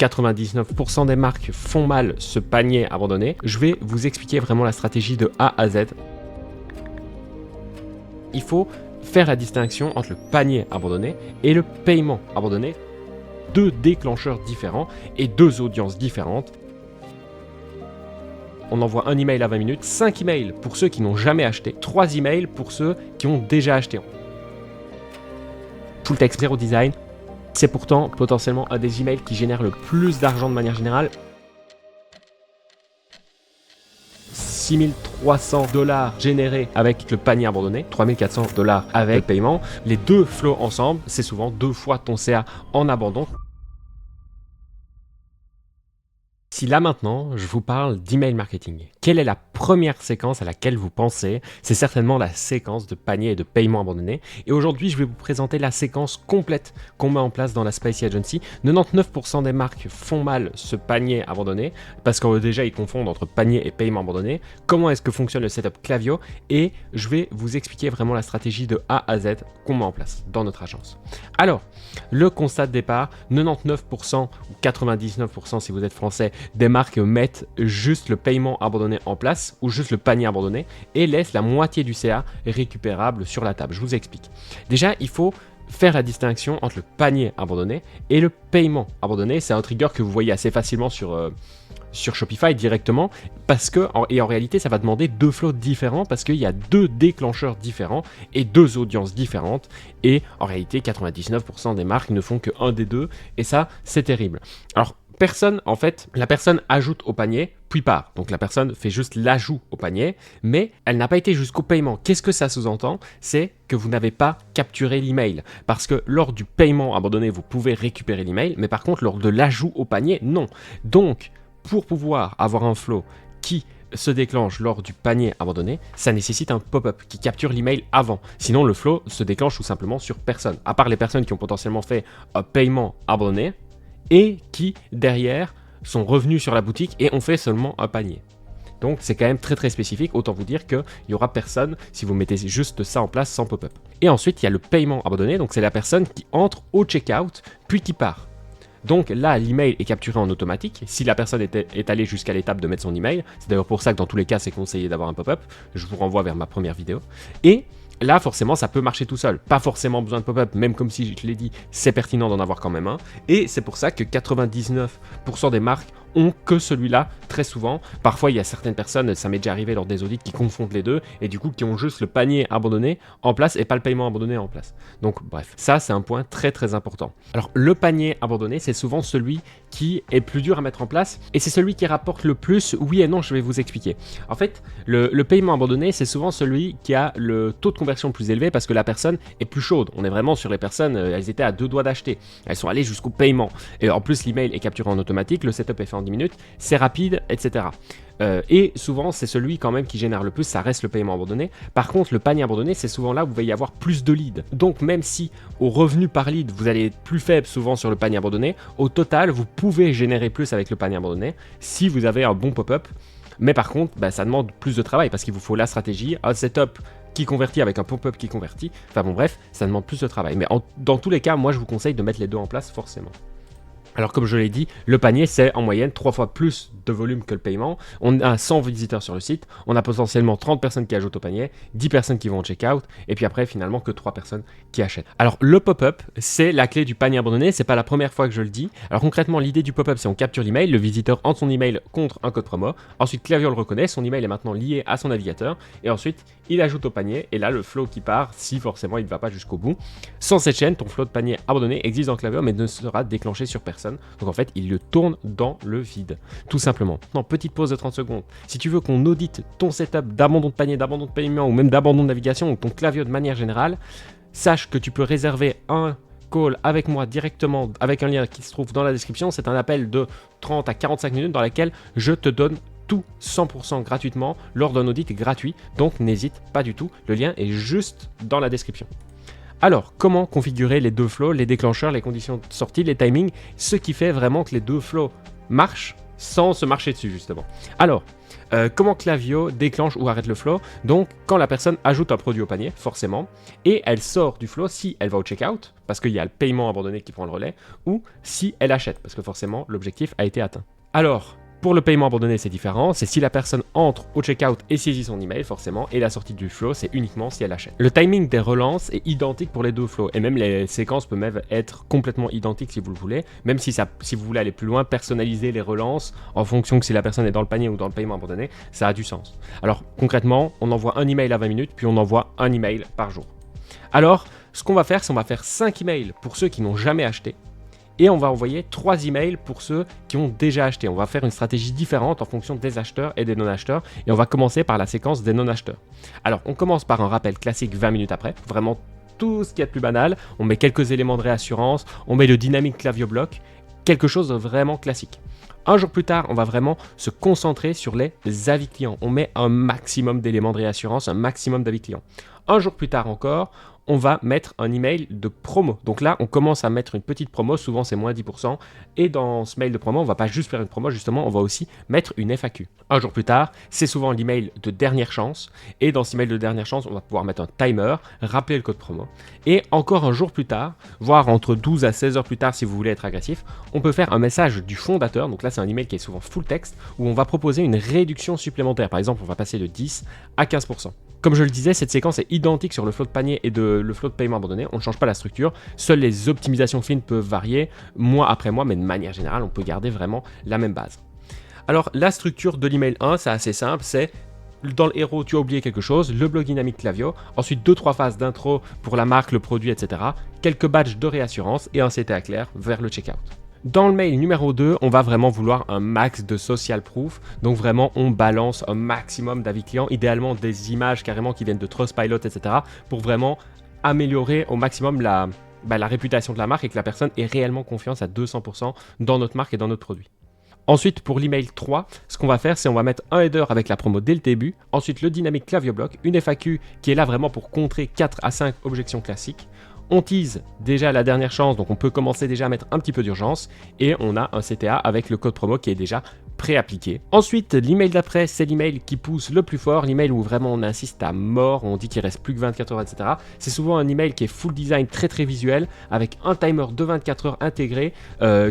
99% des marques font mal ce panier abandonné. Je vais vous expliquer vraiment la stratégie de A à Z. Il faut faire la distinction entre le panier abandonné et le paiement abandonné. Deux déclencheurs différents et deux audiences différentes. On envoie un email à 20 minutes, 5 emails pour ceux qui n'ont jamais acheté, 3 emails pour ceux qui ont déjà acheté. Full text, zéro design. C'est pourtant potentiellement un des emails qui génère le plus d'argent de manière générale. 6300 $ générés avec le panier abandonné, 3400 $ avec le paiement. Les deux flows ensemble, c'est souvent 2 fois ton CA en abandon. Si là maintenant, je vous parle d'email marketing, quelle est la première séquence à laquelle vous pensez? C'est certainement la séquence de panier et de paiement abandonné. Et aujourd'hui, je vais vous présenter la séquence complète qu'on met en place dans la Spicy Agency. 99% des marques font mal ce panier abandonné parce que déjà, ils confondent entre panier et paiement abandonné. Comment est-ce que fonctionne le setup Klaviyo? Et je vais vous expliquer vraiment la stratégie de A à Z qu'on met en place dans notre agence. Alors, le constat de départ, 99% ou 99% si vous êtes français, des marques mettent juste le paiement abandonné en place ou juste le panier abandonné et laissent la moitié du CA récupérable sur la table. Je vous explique. Déjà, il faut faire la distinction entre le panier abandonné et le paiement abandonné. C'est un trigger que vous voyez assez facilement sur Shopify directement parce que, et en réalité, ça va demander deux flows différents parce qu'il y a deux déclencheurs différents et deux audiences différentes. Et en réalité, 99% des marques ne font que un des deux et ça, c'est terrible. Alors, la personne ajoute au panier, puis part. Donc la personne fait juste l'ajout au panier, mais elle n'a pas été jusqu'au paiement. Qu'est-ce que ça sous-entend? C'est que vous n'avez pas capturé l'email. Parce que lors du paiement abandonné, vous pouvez récupérer l'email, mais par contre, lors de l'ajout au panier, non. Donc, pour pouvoir avoir un flow qui se déclenche lors du panier abandonné, ça nécessite un pop-up qui capture l'email avant. Sinon, le flow se déclenche tout simplement sur personne. À part les personnes qui ont potentiellement fait un paiement abandonné, et qui, derrière, sont revenus sur la boutique et ont fait seulement un panier. Donc, c'est quand même très très spécifique. Autant vous dire qu'il n'y aura personne si vous mettez juste ça en place sans pop-up. Et ensuite, il y a le paiement abandonné. Donc, c'est la personne qui entre au checkout, puis qui part. Donc là, l'email est capturé en automatique. Si la personne est allée jusqu'à l'étape de mettre son email, c'est d'ailleurs pour ça que dans tous les cas, c'est conseillé d'avoir un pop-up. Je vous renvoie vers ma première vidéo. Et là, forcément, ça peut marcher tout seul. Pas forcément besoin de pop-up, même comme si je l'ai dit, c'est pertinent d'en avoir quand même un. Et c'est pour ça que 99% des marques ont que celui-là très souvent. Parfois, il y a certaines personnes, ça m'est déjà arrivé lors des audits, qui confondent les deux et du coup qui ont juste le panier abandonné en place et pas le paiement abandonné en place. Donc bref, ça c'est un point très très important. Alors le panier abandonné, c'est souvent celui qui est plus dur à mettre en place et c'est celui qui rapporte le plus. Oui et non, je vais vous expliquer. En fait, le paiement abandonné, c'est souvent celui qui a le taux de conversion le plus élevé parce que la personne est plus chaude. On est vraiment sur les personnes, elles étaient à 2 doigts d'acheter. Elles sont allées jusqu'au paiement. Et en plus, l'email est capturé en automatique, le setup est fait en 10 minutes, c'est rapide, etc. Et souvent, c'est celui quand même qui génère le plus, ça reste le paiement abandonné. Par contre, le panier abandonné, c'est souvent là où vous allez y avoir plus de leads. Donc, même si au revenu par lead, vous allez être plus faible souvent sur le panier abandonné, au total, vous pouvez générer plus avec le panier abandonné si vous avez un bon pop-up. Mais par contre, ça demande plus de travail parce qu'il vous faut la stratégie, un setup qui convertit avec un pop-up qui convertit. Enfin bon, bref, ça demande plus de travail. Mais dans tous les cas, moi, je vous conseille de mettre les deux en place forcément. Alors comme je l'ai dit, le panier c'est en moyenne 3 fois plus de volume que le paiement. On a 100 visiteurs sur le site, on a potentiellement 30 personnes qui ajoutent au panier, 10 personnes qui vont au checkout et puis après finalement que 3 personnes qui achètent. Alors le pop-up c'est la clé du panier abandonné, c'est pas la première fois que je le dis. Alors concrètement l'idée du pop-up c'est on capture l'email, le visiteur entre son email contre un code promo, ensuite Klaviyo le reconnaît, son email est maintenant lié à son navigateur et ensuite il ajoute au panier et là le flow qui part si forcément il ne va pas jusqu'au bout. Sans cette chaîne, ton flow de panier abandonné existe dans Klaviyo mais ne sera déclenché sur personne. Donc en fait, il le tourne dans le vide, tout simplement. Non, petite pause de 30 secondes. Si tu veux qu'on audite ton setup d'abandon de panier, d'abandon de paiement ou même d'abandon de navigation ou ton Klaviyo de manière générale, sache que tu peux réserver un call avec moi directement avec un lien qui se trouve dans la description. C'est un appel de 30 à 45 minutes dans lequel je te donne tout 100% gratuitement lors d'un audit gratuit. Donc n'hésite pas du tout, le lien est juste dans la description. Alors, comment configurer les deux flows, les déclencheurs, les conditions de sortie, les timings, ce qui fait vraiment que les deux flows marchent sans se marcher dessus justement. Alors, comment Klaviyo déclenche ou arrête le flow? Donc, quand la personne ajoute un produit au panier, forcément, et elle sort du flow si elle va au checkout, parce qu'il y a le paiement abandonné qui prend le relais, ou si elle achète, parce que forcément, l'objectif a été atteint. Alors, pour le paiement abandonné, c'est différent. C'est si la personne entre au checkout et saisit son email, forcément, et la sortie du flow, c'est uniquement si elle achète. Le timing des relances est identique pour les deux flows, et même les séquences peuvent même être complètement identiques si vous le voulez. Même si vous voulez aller plus loin, personnaliser les relances en fonction que si la personne est dans le panier ou dans le paiement abandonné, ça a du sens. Alors, concrètement, on envoie un email à 20 minutes, puis on envoie un email par jour. Alors, ce qu'on va faire, c'est qu'on va faire 5 emails pour ceux qui n'ont jamais acheté, et on va envoyer 3 emails pour ceux qui ont déjà acheté. On va faire une stratégie différente en fonction des acheteurs et des non-acheteurs. Et on va commencer par la séquence des non-acheteurs. Alors, on commence par un rappel classique 20 minutes après. Vraiment tout ce qu'il y a de plus banal. On met quelques éléments de réassurance. On met le dynamique Klaviyo bloc. Quelque chose de vraiment classique. Un jour plus tard, on va vraiment se concentrer sur les avis clients. On met un maximum d'éléments de réassurance, un maximum d'avis clients. Un jour plus tard encore, on va mettre un email de promo. Donc là, on commence à mettre une petite promo, souvent c'est moins 10%. Et dans ce mail de promo, on va pas juste faire une promo, justement, on va aussi mettre une FAQ. Un jour plus tard, c'est souvent l'email de dernière chance. Et dans ce email de dernière chance, on va pouvoir mettre un timer, rappeler le code promo. Et encore un jour plus tard, voire entre 12 à 16 heures plus tard si vous voulez être agressif, on peut faire un message du fondateur. Donc là, c'est un email qui est souvent full text, où on va proposer une réduction supplémentaire. Par exemple, on va passer de 10 à 15%. Comme je le disais, cette séquence est identique sur le flow de panier et le flow de paiement abandonné. On ne change pas la structure. Seules les optimisations fines peuvent varier mois après mois, mais de manière générale, on peut garder vraiment la même base. Alors, la structure de l'email 1, c'est assez simple. C'est dans le héros, tu as oublié quelque chose, le blog dynamique Klaviyo, ensuite 2-3 phases d'intro pour la marque, le produit, etc. Quelques badges de réassurance et un CTA clair vers le checkout. Dans le mail numéro 2, on va vraiment vouloir un max de social proof. Donc vraiment, on balance un maximum d'avis clients, idéalement des images carrément qui viennent de Trustpilot, etc. pour vraiment améliorer au maximum la réputation de la marque et que la personne ait réellement confiance à 200% dans notre marque et dans notre produit. Ensuite, pour l'email 3, ce qu'on va faire, c'est on va mettre un header avec la promo dès le début. Ensuite, le dynamique Klaviyo bloc, une FAQ qui est là vraiment pour contrer 4 à 5 objections classiques. On tease déjà la dernière chance, donc on peut commencer déjà à mettre un petit peu d'urgence. Et on a un CTA avec le code promo qui est déjà pré-appliqué. Ensuite, l'email d'après, c'est l'email qui pousse le plus fort, l'email où vraiment on insiste à mort, on dit qu'il reste plus que 24 heures, etc. C'est souvent un email qui est full design, très très visuel, avec un timer de 24 heures intégré,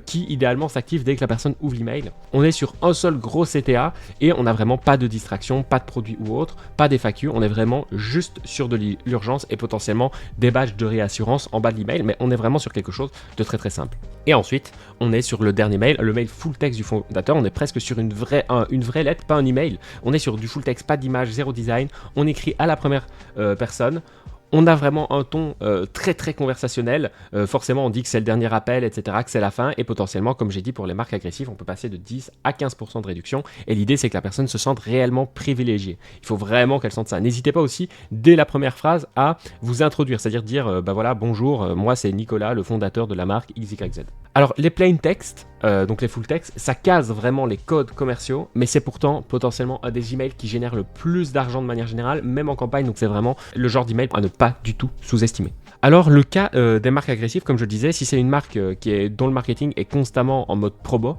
qui idéalement s'active dès que la personne ouvre l'email. On est sur un seul gros CTA et on n'a vraiment pas de distraction, pas de produit ou autre, pas d'FAQ, on est vraiment juste sur de l'urgence et potentiellement des badges de réassurance en bas de l'email, mais on est vraiment sur quelque chose de très très simple. Et ensuite, on est sur le dernier mail, le mail full text du fondateur, on est presque sur une vraie lettre, pas un email. On est sur du full text, pas d'image, zéro design. On écrit à la première personne. On a vraiment un ton très très conversationnel. Forcément, on dit que c'est le dernier appel, etc., que c'est la fin. Et potentiellement, comme j'ai dit, pour les marques agressives, on peut passer de 10 à 15% de réduction. Et l'idée, c'est que la personne se sente réellement privilégiée. Il faut vraiment qu'elle sente ça. N'hésitez pas aussi, dès la première phrase, à vous introduire. C'est-à-dire dire, voilà, bonjour, moi c'est Nicolas, le fondateur de la marque XYZ. Alors, les plain text, donc les full text, ça case vraiment les codes commerciaux, mais c'est pourtant potentiellement un des emails qui génère le plus d'argent de manière générale, même en campagne, donc c'est vraiment le genre d'email à ne pas du tout sous-estimer. Alors le cas des marques agressives, comme je le disais, si c'est une marque dont le marketing est constamment en mode promo,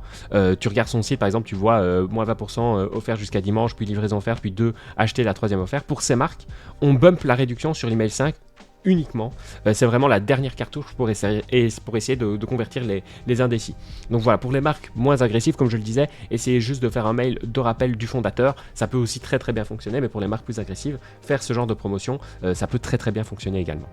tu regardes son site par exemple, tu vois moins 20% offert jusqu'à dimanche, puis livraison offerte, puis 2 acheter la troisième offerte. Pour ces marques, on bump la réduction sur l'email 5 uniquement. C'est vraiment la dernière cartouche pour essayer de convertir les indécis. Donc voilà, pour les marques moins agressives, comme je le disais, essayez juste de faire un mail de rappel du fondateur. Ça peut aussi très très bien fonctionner, mais pour les marques plus agressives, faire ce genre de promotion, ça peut très très bien fonctionner également.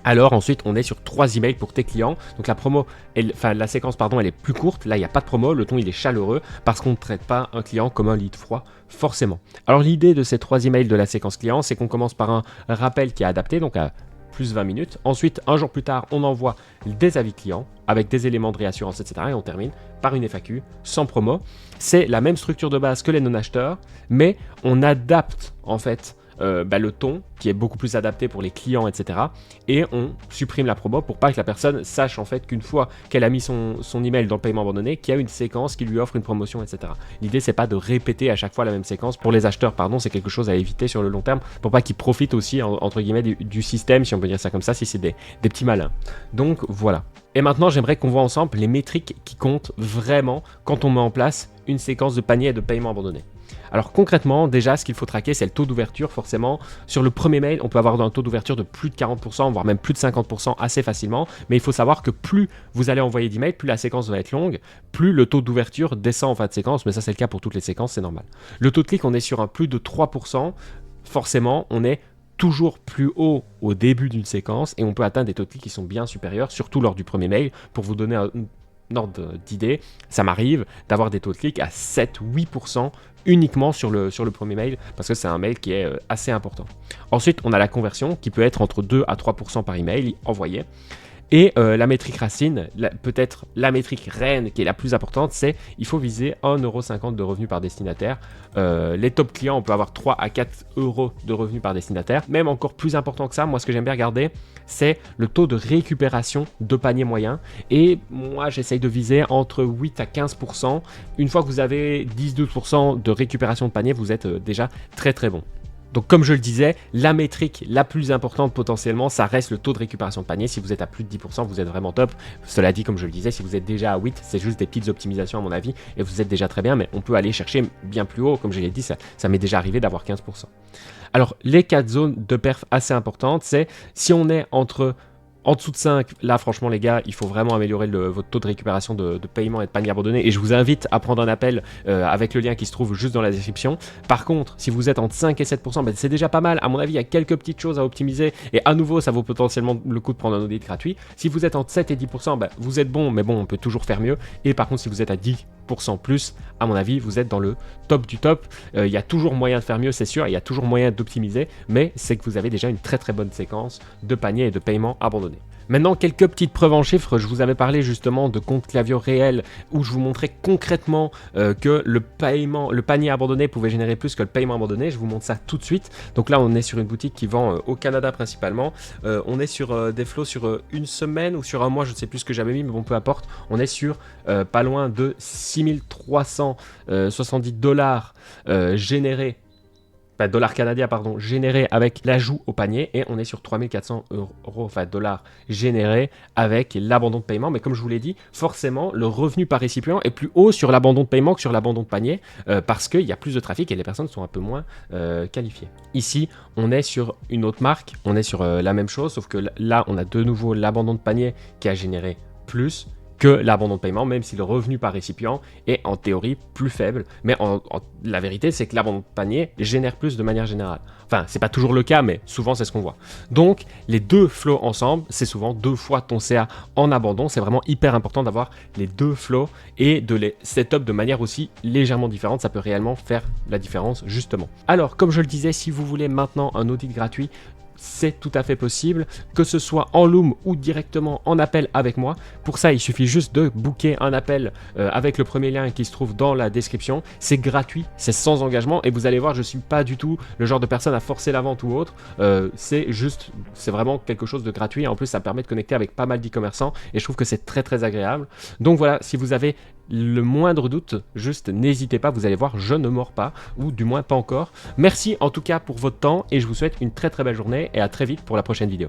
Alors ensuite, on est sur 3 emails pour tes clients. Donc la séquence, elle est plus courte. Là, il n'y a pas de promo. Le ton, il est chaleureux parce qu'on ne traite pas un client comme un lead froid, forcément. Alors l'idée de ces 3 emails de la séquence client, c'est qu'on commence par un rappel qui est adapté, donc à plus 20 minutes. Ensuite, un jour plus tard, on envoie des avis clients avec des éléments de réassurance, etc. Et on termine par une FAQ sans promo. C'est la même structure de base que les non-acheteurs, mais on adapte en fait le ton qui est beaucoup plus adapté pour les clients, etc. Et on supprime la promo pour pas que la personne sache en fait qu'une fois qu'elle a mis son email dans le paiement abandonné, qu'il y a une séquence qui lui offre une promotion, etc. L'idée, c'est pas de répéter à chaque fois la même séquence. Pour les acheteurs, pardon, c'est quelque chose à éviter sur le long terme pour pas qu'ils profitent aussi, entre guillemets, du système, si on peut dire ça comme ça, si c'est des petits malins. Donc voilà. Et maintenant, j'aimerais qu'on voit ensemble les métriques qui comptent vraiment quand on met en place une séquence de panier et de paiement abandonné. Alors concrètement, déjà, ce qu'il faut traquer, c'est le taux d'ouverture. Forcément, sur le premier mail, on peut avoir un taux d'ouverture de plus de 40%, voire même plus de 50% assez facilement. Mais il faut savoir que plus vous allez envoyer d'emails, plus la séquence va être longue, plus le taux d'ouverture descend en fin de séquence. Mais ça, c'est le cas pour toutes les séquences, c'est normal. Le taux de clic, on est sur un plus de 3%. Forcément, on est toujours plus haut au début d'une séquence et on peut atteindre des taux de clic qui sont bien supérieurs, surtout lors du premier mail. Pour vous donner un ordre d'idée, ça m'arrive d'avoir des taux de clic à 7-8% uniquement sur le premier mail, parce que c'est un mail qui est assez important. Ensuite, on a la conversion qui peut être entre 2 à 3% par email envoyé. Et la métrique racine, peut-être la métrique reine qui est la plus importante, c'est il faut viser 1,50 € de revenus par destinataire. Les top clients, on peut avoir 3 à 4 € de revenus par destinataire. Même encore plus important que ça, moi ce que j'aime bien regarder, c'est le taux de récupération de panier moyen. Et moi j'essaye de viser entre 8 à 15%. Une fois que vous avez 10-12% de récupération de panier, vous êtes déjà très très bon. Donc comme je le disais, la métrique la plus importante potentiellement, ça reste le taux de récupération de panier. Si vous êtes à plus de 10%, vous êtes vraiment top. Cela dit, comme je le disais, si vous êtes déjà à 8, c'est juste des petites optimisations à mon avis, et vous êtes déjà très bien, mais on peut aller chercher bien plus haut. Comme je l'ai dit, ça m'est déjà arrivé d'avoir 15%. Alors les 4 zones de perf assez importantes, c'est si on est en dessous de 5, là franchement les gars, il faut vraiment améliorer votre taux de récupération de paiement et de panier abandonné. Et je vous invite à prendre un appel avec le lien qui se trouve juste dans la description. Par contre, si vous êtes entre 5 et 7%, ben, c'est déjà pas mal. À mon avis, il y a quelques petites choses à optimiser. Et à nouveau, ça vaut potentiellement le coup de prendre un audit gratuit. Si vous êtes entre 7 et 10%, ben, vous êtes bon, mais bon, on peut toujours faire mieux. Et par contre, si vous êtes à 10% plus, à mon avis, vous êtes dans le top du top. Il y a toujours moyen de faire mieux, c'est sûr. Il y a toujours moyen d'optimiser. Mais c'est que vous avez déjà une très très bonne séquence de panier et de paiement abandonné. Maintenant, quelques petites preuves en chiffres. Je vous avais parlé justement de compte Klaviyo réel où je vous montrais concrètement que le panier abandonné pouvait générer plus que le paiement abandonné. Je vous montre ça tout de suite. Donc là, on est sur une boutique qui vend au Canada principalement. On est sur des flots sur une semaine ou sur un mois, je ne sais plus ce que j'avais mis, mais bon, peu importe. On est sur pas loin de 6370 $ générés. Dollars canadiens, pardon, générés avec l'ajout au panier, et on est sur 3400 €, enfin dollars générés avec l'abandon de paiement. Mais comme je vous l'ai dit, forcément, le revenu par récipient est plus haut sur l'abandon de paiement que sur l'abandon de panier parce qu'il y a plus de trafic et les personnes sont un peu moins qualifiées. Ici, on est sur une autre marque, on est sur la même chose, sauf que là, on a de nouveau l'abandon de panier qui a généré plus que l'abandon de paiement, même si le revenu par récipient est en théorie plus faible. Mais la vérité, c'est que l'abandon de panier génère plus de manière générale. Enfin, c'est pas toujours le cas, mais souvent c'est ce qu'on voit. Donc, les deux flows ensemble, c'est souvent 2 fois ton CA en abandon. C'est vraiment hyper important d'avoir les deux flows et de les set-up de manière aussi légèrement différente. Ça peut réellement faire la différence, justement. Alors, comme je le disais, si vous voulez maintenant un audit gratuit, c'est tout à fait possible, que ce soit en Loom ou directement en appel avec moi. Pour ça, il suffit juste de booker un appel avec le premier lien qui se trouve dans la description. C'est gratuit, c'est sans engagement et vous allez voir, je ne suis pas du tout le genre de personne à forcer la vente ou autre. C'est vraiment quelque chose de gratuit et en plus ça permet de connecter avec pas mal d'e-commerçants et je trouve que c'est très très agréable. Donc voilà, si vous avez le moindre doute, juste n'hésitez pas, vous allez voir, je ne mords pas, ou du moins pas encore. Merci en tout cas pour votre temps et je vous souhaite une très très belle journée et à très vite pour la prochaine vidéo.